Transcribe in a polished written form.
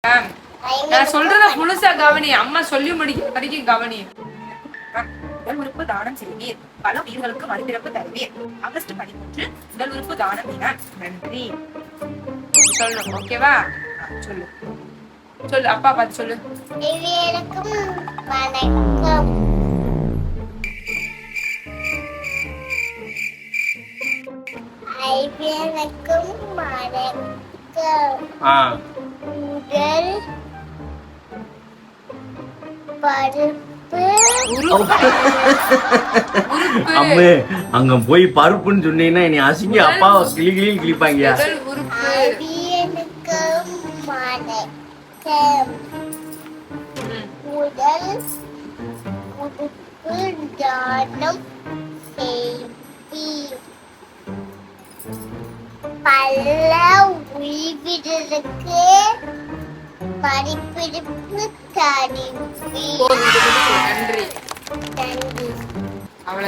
நான் சொல்றத முழுசா கவனி. அம்மா சொல்லி முடிக்கிற வரைக்கும் கவனி. உடல் உறுப்பு தானம் செய்வீர், பல உயிர்களுக்கு மறுபிறப்பு தருவீர். ஆகஸ்ட் 13 உடல் உறுப்பு தானம் தின. நன்றி சொல்லணும். ஓகேவா? சொல்லு சொல்லு, அப்பா பார்த்து சொல்லு. இவருக்கும் வணக்கம். ஐயனுக்கும் வணக்கம். உடல் பருப்பு அம்மே அங்க போய் பருப்புன்னு சொன்னீங்கன்னா நீ அசிங்க அப்பா கிளிப்பாங்க. ஐயனுக்கும் வணக்கம். உடல் உறுப்பு தானம் செய்வீர், பல உயிர்களுக்கு மறுபிறப்பு தருவீர். நன்றி. நன்றி. அவ்வளவு.